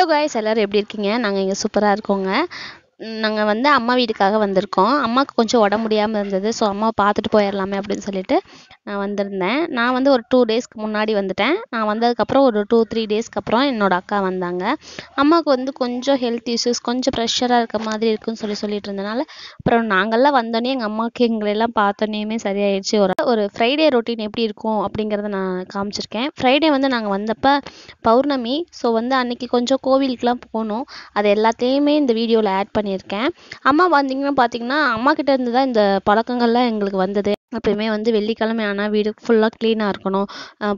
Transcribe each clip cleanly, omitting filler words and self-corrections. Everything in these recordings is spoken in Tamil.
ஹலோ காய்ஸ், எல்லாரும் எப்படி இருக்கீங்க? நாங்கள் இங்கே சூப்பராக இருக்கோங்க. நாங்கள் வந்து அம்மா வீட்டுக்காக வந்திருக்கோம். அம்மாவுக்கு கொஞ்சம் உடம்பு முடியாமல் இருந்தது. ஸோ அம்மாவை பார்த்துட்டு போயிடலாமே அப்படின்னு சொல்லிட்டு நான் வந்திருந்தேன். நான் வந்து ஒரு 2 டேஸ்க்கு முன்னாடி வந்துட்டேன். நான் வந்ததுக்கப்புறம் ஒரு 2-3 டேஸ்க்கு அப்புறம் என்னோட அக்கா வந்தாங்க. அம்மாவுக்கு வந்து கொஞ்சம் ஹெல்த் இஷ்யூஸ், கொஞ்சம் ப்ரெஷராக இருக்க மாதிரி இருக்குன்னு சொல்லிட்டு இருந்தனால அப்புறம் நாங்கள்லாம் வந்தோடனே எங்கள் அம்மாவுக்கு எங்களெல்லாம் பார்த்தோன்னே சரியாயிடுச்சு. ஒரு ஃப்ரைடே ரொட்டீன் எப்படி இருக்கும் அப்படிங்கிறத நான் காமிச்சிருக்கேன். ஃப்ரைடே வந்து நாங்கள் வந்தப்போ பௌர்ணமி. ஸோ வந்து அன்றைக்கி கொஞ்சம் கோவிலுக்குலாம் போனோம். அது எல்லாத்தையுமே இந்த வீடியோவில் ஆட் பண்ணியிருக்கேன். அம்மா பார்த்தீங்கன்னா அம்மா கிட்ட இருந்து தான் இந்த பழக்கங்கள்லாம் எங்களுக்கு வந்தது. எப்பயுமே வந்து வெள்ளிக்கிழமை ஆனால் வீடு ஃபுல்லாக க்ளீனாக இருக்கணும்,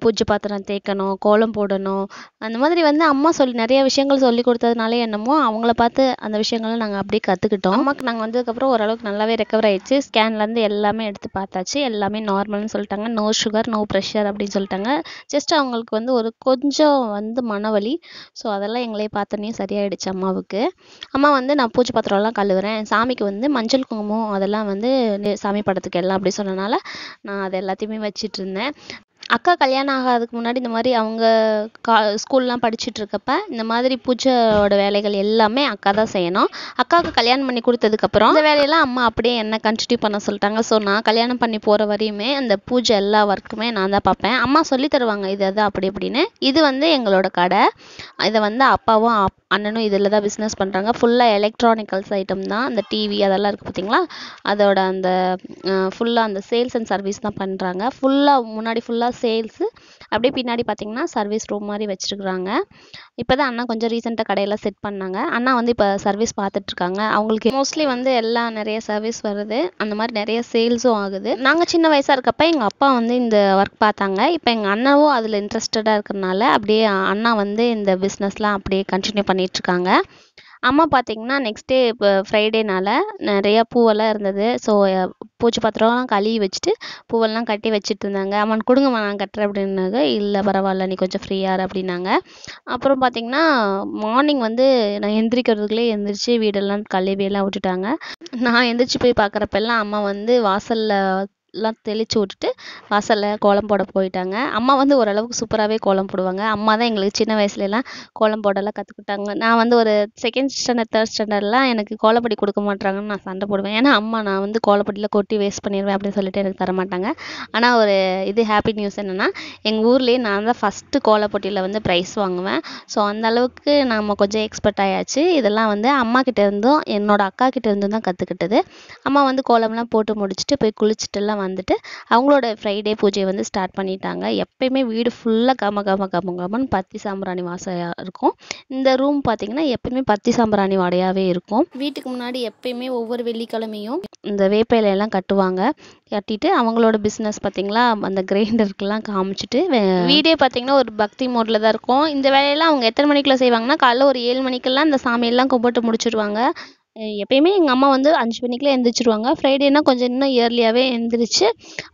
பூஜை பாத்திரம் தேய்க்கணும், கோலம் போடணும். அந்த மாதிரி வந்து அம்மா நிறைய விஷயங்கள் சொல்லி கொடுத்ததுனாலே என்னமோ அவங்கள பார்த்து அந்த விஷயங்களை நாங்கள் அப்படியே கற்றுக்கிட்டோம். அம்மாவுக்கு நாங்கள் வந்ததுக்கப்புறம் ஓரளவுக்கு நல்லாவே ரெக்கவர் ஆயிடுச்சு. ஸ்கேன்லேருந்து எல்லாமே எடுத்து பார்த்தாச்சு. எல்லாமே நார்மல்னு சொல்லிட்டாங்க. நோ சுகர், நோ ப்ரெஷர் அப்படின்னு சொல்லிட்டாங்க. ஜஸ்ட் அவங்களுக்கு வந்து ஒரு கொஞ்சம் வந்து மனவலி. ஸோ அதெல்லாம் எங்களே பார்த்தோன்னே சரியாயிடுச்சு அம்மாவுக்கு. அம்மா வந்து நான் பூஜை பாத்திரம்லாம் கழுவுறேன், சாமிக்கு வந்து மஞ்சள் குங்குமம் அதெல்லாம் வந்து சாமி படத்துக்கு எல்லாம் அப்படி சொன்னனால நான் அதை எல்லாத்தையுமே வச்சிட்டு இருந்தேன். அக்கா கல்யாணம் ஆகாததுக்கு முன்னாடி இந்த மாதிரி அவங்க ஸ்கூல்லாம் படிச்சுட்டு இருக்கப்ப இந்த மாதிரி பூஜையோட வேலைகள் எல்லாமே அக்கா தான் செய்யணும். அக்காவுக்கு கல்யாணம் பண்ணி கொடுத்ததுக்கப்புறம் இந்த வேலையெல்லாம் அம்மா அப்படியே என்ன கண்டினியூ பண்ண சொல்லிட்டாங்க. ஸோ நான் கல்யாணம் பண்ணி போகிற வரையுமே அந்த பூஜை எல்லா ஒர்க்குமே நான் தான் பார்ப்பேன். அம்மா சொல்லி தருவாங்க இது அது அப்படி இப்படின்னு. இது வந்து எங்களோட கடை. இதை வந்து அப்பாவும் அண்ணனும் இதில் தான் பிஸ்னஸ் பண்ணுறாங்க. ஃபுல்லாக எலக்ட்ரானிக்கல்ஸ் ஐட்டம் தான். அந்த டிவி அதெல்லாம் இருக்குது பார்த்தீங்களா, அதோட அந்த ஃபுல்லாக அந்த சேல்ஸ் அண்ட் சர்வீஸ் தான் பண்ணுறாங்க. ஃபுல்லாக முன்னாடி ஃபுல்லாக சேல்ஸு, அப்படியே பின்னாடி பார்த்தீங்கன்னா சர்வீஸ் ரூம் மாதிரி வச்சுருக்குறாங்க. இப்போ தான் அண்ணா கொஞ்சம் ரீசெண்டாக கடையெல்லாம் செட் பண்ணாங்க. அண்ணா வந்து இப்போ சர்வீஸ் பார்த்துட்ருக்காங்க. அவங்களுக்கு மோஸ்ட்லி வந்து எல்லாம் நிறைய சர்வீஸ் வருது, அந்த மாதிரி நிறைய சேல்ஸும் ஆகுது. நாங்கள் சின்ன வயசாக இருக்கப்போ எங்கள் அப்பா வந்து இந்த ஒர்க் பார்த்தாங்க. இப்போ எங்கள் அண்ணாவும் அதில் இன்ட்ரெஸ்டடாக இருக்கிறனால அப்படியே அண்ணா வந்து இந்த பிஸ்னஸ்லாம் அப்படியே கண்டினியூ பண்ணிகிட்ருக்காங்க. அம்மா பார்த்தீங்கன்னா நெக்ஸ்ட் டே இப்போ ஃப்ரைடேனால நிறையா பூவெல்லாம் இருந்தது. ஸோ பூஜை பாத்திரம்லாம் கழுவி வச்சுட்டு பூவெல்லாம் கட்டி வச்சுட்டு இருந்தாங்க. அம்மன் கொடுங்கம்மா நான் கட்டுறேன் அப்படின்னாங்க. இல்லை பரவாயில்ல, நீ கொஞ்சம் ஃப்ரீயாக அப்படின்னாங்க. அப்புறம் பார்த்தீங்கன்னா மார்னிங் வந்து நான் எந்திரிக்கிறதுக்குள்ளே எந்திரிச்சு வீடெல்லாம் கழுவி எல்லாம் விட்டுட்டாங்க. நான் எந்திரிச்சு போய் பார்க்குறப்பெல்லாம் அம்மா வந்து வாசலில் எல்லாம் தெளித்து விட்டுட்டு வாசலில் கோலம் போட போயிட்டாங்க. அம்மா வந்து ஓரளவுக்கு சூப்பராகவே கோலம் போடுவாங்க. அம்மா தான் எங்களுக்கு சின்ன வயசுலலாம் கோலம் போடலாம் கற்றுக்கிட்டாங்க. நான் வந்து ஒரு 2nd ஸ்டாண்டர்ட் 3rd ஸ்டாண்டர்ட்லாம் எனக்கு கோலப்பொடி கொடுக்க மாட்டாங்கன்னு நான் சண்டை போடுவேன். ஏன்னா அம்மா நான் வந்து கோலப்பொடியில் கொட்டி வேஸ்ட் பண்ணிடுவேன் அப்படின்னு சொல்லிட்டு எனக்கு தரமாட்டாங்க. ஆனால் ஒரு இது ஹாப்பி நியூஸ் என்னென்னா, எங்கள் ஊர்லேயே நான் தான் ஃபஸ்ட்டு கோலப்பொடியில் வந்து ப்ரைஸ் வாங்குவேன். ஸோ அந்த அளவுக்கு நம்ம கொஞ்சம் எக்ஸ்பர்ட் ஆயாச்சு. இதெல்லாம் வந்து அம்மா கிட்ட இருந்தும் என்னோட அக்கா கிட்ட இருந்தும் தான் கற்றுக்கிட்டது. அம்மா வந்து கோலம்லாம் போட்டு முடிச்சுட்டு போய் குளிச்சுட்டுலாம் வந்துட்டு அவங்களோட ஃப்ரைடே பூஜையை வந்து ஸ்டார்ட் பண்ணிட்டாங்க. எப்பயுமே வீடு ஃபுல்லாக கமன்னு பத்தி சாம்பிராணி வாசம் இருக்கும். இந்த ரூம் பார்த்தீங்கன்னா எப்பயுமே பத்தி சாம்பிராணி வாடையாகவே இருக்கும். வீட்டுக்கு முன்னாடி எப்பயுமே ஒவ்வொரு வெள்ளிக்கிழமையும் இந்த வேப்பையிலெல்லாம் கட்டுவாங்க. கட்டிட்டு அவங்களோட பிஸ்னஸ் பார்த்தீங்களா, அந்த கிரைண்டருக்கெல்லாம் காமிச்சிட்டு வீடே பார்த்தீங்கன்னா ஒரு பக்தி மோடில் தான் இருக்கும். இந்த வேலையெல்லாம் அவங்க எத்தனை மணிக்குள்ளே செய்வாங்கன்னா, காலைல ஒரு 7 மணிக்கெல்லாம் இந்த சாமியெல்லாம் கும்பிட்டு முடிச்சிடுவாங்க. எப்பயுமே எங்கள் அம்மா வந்து 5 மணிக்கெலாம் எந்திரிச்சிருவாங்க. ஃப்ரைடேனா கொஞ்சம் இன்னும் இயர்லியாகவே எந்திரிச்சு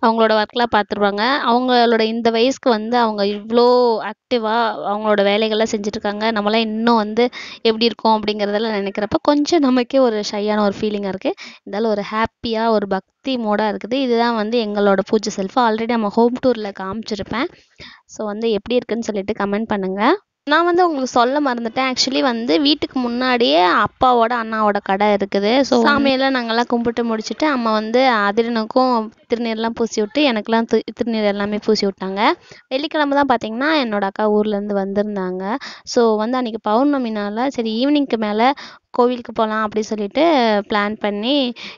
அவங்களோட ஒர்க்லாம் பார்த்துருவாங்க. அவங்களோட இந்த வயசுக்கு வந்து அவங்க இவ்வளோ ஆக்டிவாக அவங்களோட வேலைகள்லாம் செஞ்சுட்ருக்காங்க. நம்மளாம் இன்னும் வந்து எப்படி இருக்கோம் அப்படிங்கிறதெல்லாம் நினைக்கிறப்ப கொஞ்சம் நமக்கே ஒரு ஷையான ஒரு ஃபீலிங்காக இருக்குது. இருந்தாலும் ஒரு ஹாப்பியாக ஒரு பக்தி மோடாக இருக்குது. இதுதான் வந்து எங்களோட பூஜை செல்ஃபு. ஆல்ரெடி நம்ம ஹோம் டூரில் காமிச்சிருப்பேன். ஸோ வந்து எப்படி இருக்குன்னு சொல்லிட்டு கமெண்ட் பண்ணுங்கள். நான் வந்து உங்களுக்கு சொல்ல மறந்துட்டேன். ஆக்சுவலி வந்து வீட்டுக்கு முன்னாடியே அப்பாவோட அண்ணாவோட கடை இருக்குது. ஸோ சாமியெல்லாம் நாங்கள்லாம் கும்பிட்டு முடிச்சுட்டு அம்மா வந்து அதிரனுக்கும் திருநீர்லாம் பூசி விட்டு எனக்கெல்லாம் திருநீர் எல்லாமே பூசி விட்டாங்க. வெள்ளிக்கிழமை தான் பார்த்தீங்கன்னா என்னோட அக்கா ஊர்லேருந்து வந்திருந்தாங்க. ஸோ வந்து அன்றைக்கி பௌர்ணமினால சரி ஈவினிங்க்கு மேலே கோவிலுக்கு போகலாம் அப்படி சொல்லிட்டு பிளான் பண்ணி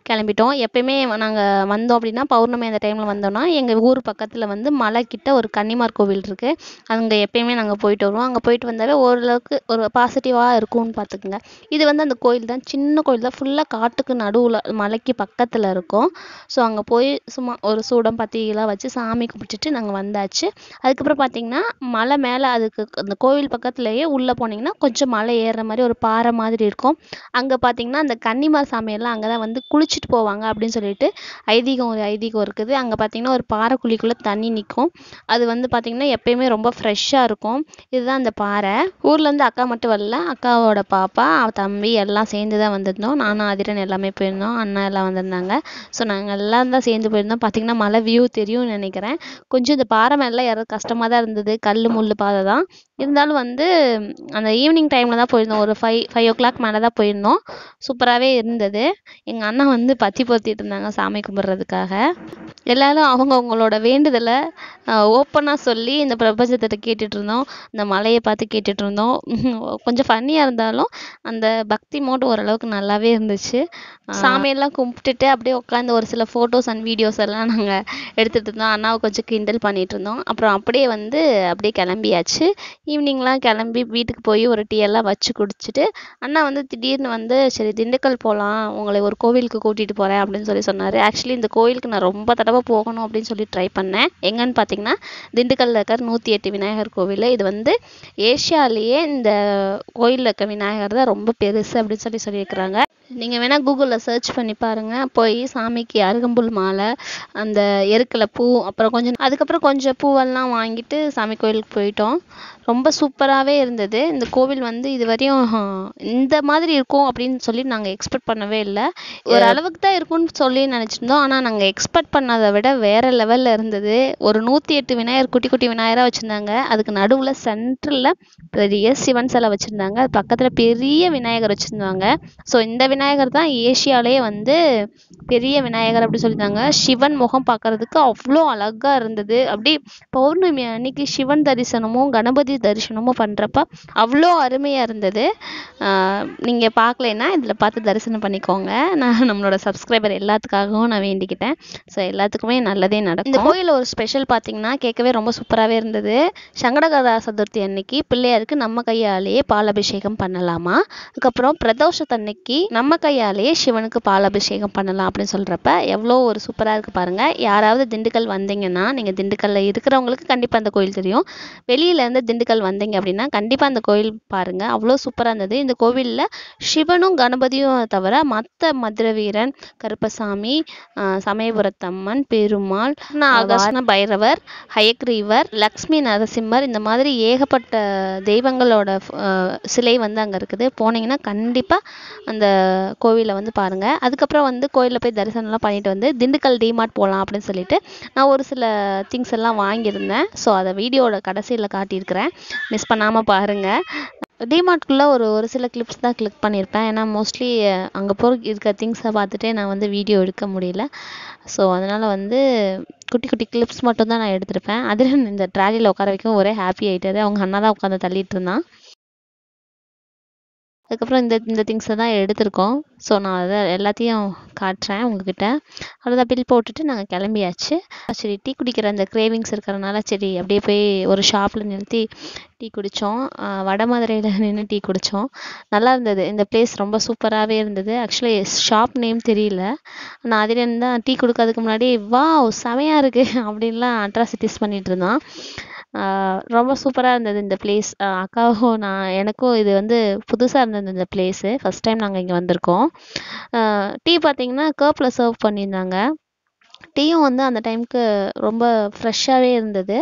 கிளம்பிட்டோம். எப்பயுமே நாங்கள் வந்தோம் அப்படின்னா பௌர்ணமி அந்த டைமில் வந்தோம்னா எங்கள் ஊர் பக்கத்தில் வந்து மலை கிட்ட ஒரு கன்னிமார் கோவில் இருக்குது. அங்கே எப்பயுமே நாங்கள் போயிட்டு வருவோம். அங்கே போயிட்டு வந்தாவே ஓரளவுக்கு ஒரு பாசிட்டிவாக இருக்கும்னு பார்த்துக்குங்க. இது வந்து அந்த கோயில் தான், சின்ன கோயில் தான், ஃபுல்லாக காட்டுக்கு நடுவில் மலைக்கு பக்கத்தில் இருக்கும். ஸோ அங்கே போய் சும்மா ஒரு சூடம் பத்திரிகைலாம் வச்சு சாமி கும்பிட்டுட்டு நாங்கள் வந்தாச்சு. அதுக்கப்புறம் பார்த்திங்கன்னா மலை மேலே அதுக்கு அந்த கோவில் பக்கத்துலேயே உள்ளே போனீங்கன்னா கொஞ்சம் மலை ஏறுற மாதிரி ஒரு பாறை மாதிரி இருக்கும். அங்கே பார்த்தீங்கன்னா அந்த கன்னிமார் சாமியெல்லாம் அங்கே தான் வந்து குளிச்சுட்டு போவாங்க அப்படின்னு சொல்லிட்டு ஒரு ஐதீகம் இருக்குது. அங்கே பார்த்தீங்கன்னா ஒரு பாறை குழிக்குள்ளே தண்ணி நிற்கும். அது வந்து பார்த்தீங்கன்னா எப்பயுமே ரொம்ப ஃப்ரெஷ்ஷாக இருக்கும். இதுதான் அந்த பாறை. ஊர்லேருந்து அக்கா மட்டும் வரல, அக்காவோட பாப்பா தம்பி எல்லாம் சேர்ந்து தான் வந்திருந்தோம். நானும் அதிரன் எல்லாமே போயிருந்தோம், அண்ணா எல்லாம் வந்திருந்தாங்க. ஸோ நாங்கள் எல்லாம் தான் சேர்ந்து போயிருந்தோம். பார்த்தீங்கன்னா மலை வியூ தெரியும்னு நினைக்கிறேன். கொஞ்சம் இந்த பாறை மேலே ஏறது கஷ்டமாக தான் இருந்தது, கல் முள் பாதை தான். இருந்தாலும் வந்து அந்த ஈவினிங் டைமில் தான் போயிருந்தோம், ஒரு 5 மேலே தான் போயிருந்தோம். சூப்பராகவே இருந்தது. எங்கள் அண்ணா வந்து பத்தி பொருத்திட்டு இருந்தாங்க சாமி கும்பிட்றதுக்காக. எல்லாரும் அவங்களோட வேண்டுதலை ஓப்பனாக சொல்லி இந்த பிரபஞ்சத்திட்ட கேட்டுட்டு இருந்தோம், இந்த மலையை பார்த்து கேட்டுட்டு இருந்தோம். கொஞ்சம் ஃபன்னியாக இருந்தாலும் அந்த பக்தி மோடு ஓரளவுக்கு நல்லாவே இருந்துச்சு. சாமியெல்லாம் கும்பிட்டுட்டு அப்படியே உட்காந்து ஒரு சில ஃபோட்டோஸ் அண்ட் வீடியோஸ் எல்லாம் நாங்கள் எடுத்துகிட்டு இருந்தோம். அண்ணாவை கொஞ்சம் கிண்டல் பண்ணிட்டு இருந்தோம். அப்புறம் அப்படியே அப்படியே கிளம்பியாச்சு. ஈவினிங்லாம் கிளம்பி வீட்டுக்கு போய் ஒரு டீ எல்லாம் வச்சு குடிச்சிட்டு அண்ணா வந்து திடீர்னு சரி திண்டுக்கல் போகலாம், உங்களை ஒரு கோவிலுக்கு கூட்டிகிட்டு போகிறேன் அப்படின்னு சொன்னார். ஆக்சுவலி இந்த கோவிலுக்கு நான் ரொம்ப தடவை போகணும் அப்படின்னு சொல்லி ட்ரை பண்ணேன். எங்கன்னு பார்த்தீங்கன்னா திண்டுக்கல்லில் இருக்கிற 108 விநாயகர் கோவில். இது வந்து ஏஷியாலேயே இந்த கோயிலில் இருக்க விநாயகர் தான் ரொம்ப பெருசு அப்படின்னு சொல்லியிருக்கிறாங்க. நீங்கள் வேணால் கூகுளில் சர்ச் பண்ணி பாருங்கள். போய் சாமிக்கு அருகம்புல் மாலை, அந்த எருக்கில் பூ, அதுக்கப்புறம் கொஞ்சம் பூவெல்லாம் வாங்கிட்டு சாமி கோயிலுக்கு போயிட்டோம். ரொம்ப சூப்பராகவே இருந்தது. இந்த கோவில் வந்து இதுவரையும் இந்த மாதிரி இருக்கும் அப்படின்னு சொல்லி நாங்கள் எக்ஸ்பெக்ட் பண்ணவே இல்லை. ஒரு அளவுக்கு தான் இருக்கும்னு சொல்லி நினச்சிருந்தோம். ஆனால் நாங்கள் எக்ஸ்பெக்ட் பண்ணதை விட வேறு லெவலில் இருந்தது. ஒரு 108 விநாயகர் குட்டி குட்டி விநாயகராக வச்சுருந்தாங்க. அதுக்கு நடுவில் சென்டரில் பெரிய சிவன் சிலை வச்சுருந்தாங்க. அது பக்கத்தில் பெரிய விநாயகர் வச்சுருந்தாங்க. ஸோ இந்த விநாயகர் தான் ஏஷியாலே வந்து பெரிய விநாயகர் அப்படி சொல்லியிருந்தாங்க. சிவன் முகம் பார்க்கறதுக்கு அவ்வளோ அழகாக இருந்தது. அப்படி பௌர்ணமி அன்னைக்கு சிவன் தரிசனமும் கணபதி தரிசனமும் பண்ணுறப்ப அவ்வளோ அருமையாக இருந்தது. நீங்கள் பார்க்கலைன்னா இதில் பார்த்து தரிசனம் பண்ணிக்கோங்க. நான் நம்மளோட சப்ஸ்கிரைபர் எல்லாத்துக்காகவும் நான் வேண்டிக்கிட்டேன். ஸோ எல்லாத்துக்குமே நல்லதே நடக்கும். இந்த கோயிலில் ஒரு ஸ்பெஷல் பார்த்தீங்கன்னா கேட்கவே ரொம்ப சூப்பராகவே இருந்தது. சங்கடகரா சதுர்த்தி அன்னைக்கு பிள்ளையாருக்கு நம்ம கையாலேயே பாலாபிஷேகம் பண்ணலாமா, அதுக்கப்புறம் பிரதோஷத்தன்னைக்கு நம்ம கையாலேயே சிவனுக்கு பாலாபிஷேகம் பண்ணலாம் அப்படின்னு சொல்கிறப்ப எவ்வளோ ஒரு சூப்பராக இருக்குது பாருங்கள். யாராவது திண்டுக்கல் வந்தீங்கன்னா, நீங்கள் திண்டுக்கல்லில் இருக்கிறவங்களுக்கு கண்டிப்பாக அந்த கோயில் தெரியும். வெளியிலேருந்து திண்டுக்கல் வந்தீங்க அப்படின்னா கண்டிப்பாக அந்த கோயில் பாருங்கள், அவ்வளோ சூப்பராக இருந்தது. இந்த கோவிலில் சிவனும் கணபதியும் தவிர மற்ற மதுரவீரன், கருப்பசாமி, சமயபுரத்தம்மன், பெருமாள், அகஸ்ன பைரவர், ஹயக்ரீவர், லக்ஷ்மி நரசிம்மர், இந்த மாதிரி ஏகப்பட்ட தெய்வங்களோட சிலை வந்து அங்கே இருக்குது. போனீங்கன்னா கண்டிப்பாக அந்த கோவிலை வந்து பாருங்கள். அதுக்கப்புறம் வந்து கோயிலில் போய் தரிசனம்லாம் பண்ணிட்டு வந்து திண்டுக்கல் டிமார்ட் போகலாம் அப்படின்னு சொல்லிட்டு நான் ஒரு சில திங்ஸ் எல்லாம் வாங்கியிருந்தேன். ஸோ அதை வீடியோட கடைசியில் காட்டியிருக்கிறேன், மிஸ் பண்ணாமல் பாருங்கள். டிமார்ட்குள்ளே ஒரு சில கிளிப்ஸ் தான் கிளிக் பண்ணியிருப்பேன். ஏன்னா மோஸ்ட்லி அங்கே இருக்க திங்ஸை பார்த்துட்டே நான் வந்து வீடியோ எடுக்க முடியல. ஸோ அதனால் வந்து குட்டி குட்டி கிளிப்ஸ் மட்டும் தான் நான் எடுத்திருப்பேன். அதில் இந்த ட்ராலியில் உட்கார வைக்கும் ஒரே ஹாப்பி ஆகிட்டாரு. அவங்க அண்ணா தான் உட்காந்து தள்ளிட்டு இருந்தான். அதுக்கப்புறம் இந்த திங்ஸை தான் எடுத்திருக்கோம். ஸோ நான் அதை எல்லாத்தையும் காட்டுறேன் உங்ககிட்ட. அவ்வளோதான், பில் போட்டுட்டு நாங்கள் கிளம்பியாச்சு. சரி டீ குடிக்கிற அந்த கிரேவிங்ஸ் இருக்கிறனால சரி அப்படியே போய் ஒரு ஷாப்பில் நிறுத்தி டீ குடித்தோம். வடமதுரையில் நின்று டீ குடித்தோம். நல்லா இருந்தது. இந்த பிளேஸ் ரொம்ப சூப்பராகவே இருந்தது. ஆக்சுவலி ஷாப் நேம் தெரியல. நான் அதில் தான் டீ கொடுக்கறதுக்கு முன்னாடி செமையாக இருக்குது அப்படின்லாம் அட்ராசிட்டிஸ் பண்ணிகிட்டு இருந்தான். ரொம்ப சூப்பராக இருந்தது இந்த பிளேஸ். அக்காவும் எனக்கும் இது வந்து புதுசாக இருந்தது இந்த பிளேஸு. ஃபஸ்ட் டைம் நாங்கள் இங்கே வந்திருக்கோம். டீ பார்த்தீங்கன்னா கப்பில் சர்வ் பண்ணியிருந்தாங்க. டீயும் வந்து அந்த டைமுக்கு ரொம்ப ஃப்ரெஷ்ஷாகவே இருந்தது.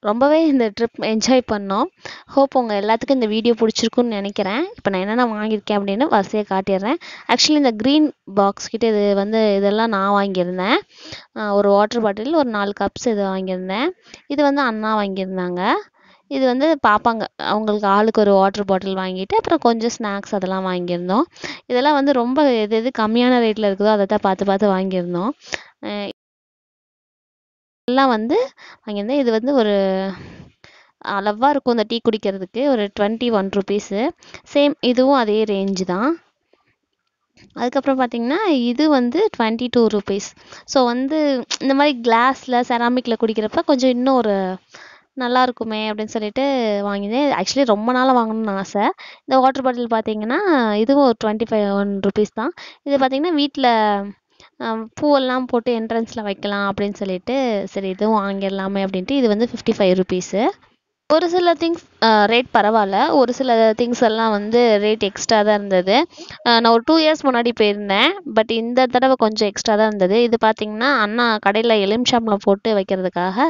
ரொம்பவே இந்த ட்ரிப் என்ஜாய் பண்ணோம். ஹோப் உங்கள் எல்லாத்துக்கும் இந்த வீடியோ பிடிச்சிருக்குன்னு நினைக்கிறேன். இப்போ நான் என்னென்ன வாங்கியிருக்கேன் அப்படின்னு வரிசையாக காட்டிடுறேன். ஆக்சுவலி இந்த க்ரீன் பாக்ஸ் கிட்டே இதெல்லாம் நான் வாங்கியிருந்தேன். ஒரு வாட்டர் பாட்டில், ஒரு 4 கப்ஸ் இது வாங்கியிருந்தேன். இது வந்து அண்ணா வாங்கியிருந்தாங்க. இது வந்து பாப்பாங்க, அவங்களுக்கு ஆளுக்கு ஒரு வாட்டர் பாட்டில் வாங்கிட்டு அப்புறம் கொஞ்சம் ஸ்நாக்ஸ் அதெல்லாம் வாங்கியிருந்தோம். இதெல்லாம் வந்து ரொம்ப எது கம்மியான ரேட்டில் இருக்குதோ அதை தான் பார்த்து வாங்கியிருந்தோம். எல்லாம் வந்து வாங்கியிருந்தேன். இது வந்து ஒரு அளவாக இருக்கும் இந்த டீ குடிக்கிறதுக்கு, ஒரு 21 ருபீஸு. சேம் இதுவும் அதே ரேஞ்சு தான். அதுக்கப்புறம் பார்த்திங்கன்னா இது வந்து 22 ருபீஸ். ஸோ வந்து இந்த மாதிரி கிளாஸில் செராமிக்கில் குடிக்கிறப்ப கொஞ்சம் இன்னும் ஒரு நல்லா இருக்குமே அப்படின்னு சொல்லிட்டு வாங்கினேன். ஆக்சுவலி ரொம்ப நாளாக வாங்கணும்னு ஆசை. இந்த வாட்டர் பாட்டில் பார்த்தீங்கன்னா இதுவும் ஒரு 25 ருபீஸ் தான். இது பார்த்திங்கன்னா வீட்டில் பூவெல்லாம் போட்டு என்ட்ரன்ஸில் வைக்கலாம் அப்படின்னு சொல்லிட்டு சரி இதுவும் வாங்கிடலாமே அப்படின்ட்டு இது வந்து 55 ருபீஸு. ஒரு சில திங்ஸ் ரேட் பரவாயில்ல, ஒரு சில திங்ஸ் எல்லாம் வந்து ரேட் எக்ஸ்ட்ரா தான் இருந்தது. நான் ஒரு 2 இயர்ஸ் முன்னாடி போயிருந்தேன். பட் இந்த தடவை கொஞ்சம் எக்ஸ்ட்ரா தான் இருந்தது. இது பார்த்தீங்கன்னா அண்ணா கடையில் எலுமிச்சம்பழம் போட்டு வைக்கிறதுக்காக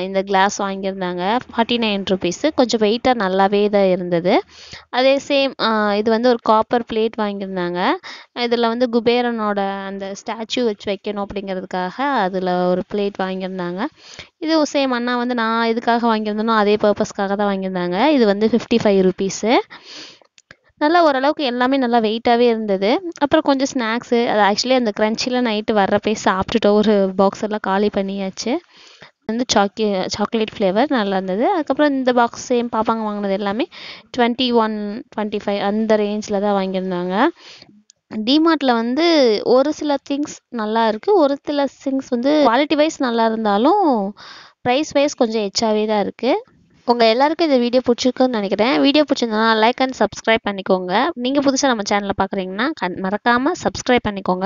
இந்த கிளாஸ் வாங்கியிருந்தாங்க. 49 ருபீஸு. கொஞ்சம் வெயிட்டாக நல்லாவே தான் இருந்தது. அதே சேம் இது வந்து ஒரு காப்பர் பிளேட் வாங்கியிருந்தாங்க. இதில் வந்து குபேரனோட அந்த ஸ்டாச்சு வச்சு வைக்கணும் அப்படிங்கிறதுக்காக அதில் ஒரு பிளேட் வாங்கியிருந்தாங்க. இது சேம் அண்ணா வந்து நான் எதுக்காக வாங்கியிருந்தேனோ அதே பர்பஸ்க்காக தான் வாங்கியிருந்தாங்க. இது வந்து 55 ருபீஸு. நல்லா ஓரளவுக்கு எல்லாமே நல்லா வெயிட்டாகவே இருந்தது. அப்புறம் கொஞ்சம் ஸ்நாக்ஸு, அது ஆக்சுவலி அந்த க்ரன்ச்சிலாம் நைட்டு வர்றப்பே சாப்பிட்டுட்டோம். ஒரு பாக்ஸ் எல்லாம் காலி பண்ணியாச்சு. வந்து சாக்லேட் ஃப்ளேவர் நல்லா இருந்தது. அதுக்கப்புறம் இந்த பாக்ஸ் சேம் பாப்பாங்க வாங்கினது எல்லாமே 21, 25 அந்த ரேஞ்சில் தான் வாங்கியிருந்தாங்க. டிமார்ட்டில் வந்து ஒரு சில திங்ஸ் நல்லா இருக்குது, ஒரு சில திங்ஸ் வந்து குவாலிட்டி வைஸ் நல்லா இருந்தாலும் ப்ரைஸ் வைஸ் கொஞ்சம் எச்சாவே தான் இருக்குது. உங்கள் எல்லாருக்கும் இந்த வீடியோ பிடிச்சிருக்குன்னு நினைக்கிறேன். வீடியோ பிடிச்சிருந்தனா லைக் அண்ட் சப்ஸ்கிரைப் பண்ணிக்கோங்க. நீங்கள் புதுசாக நம்ம சேனலை பார்க்குறீங்கன்னா மறக்காமல் சப்ஸ்கிரைப் பண்ணிக்கோங்க.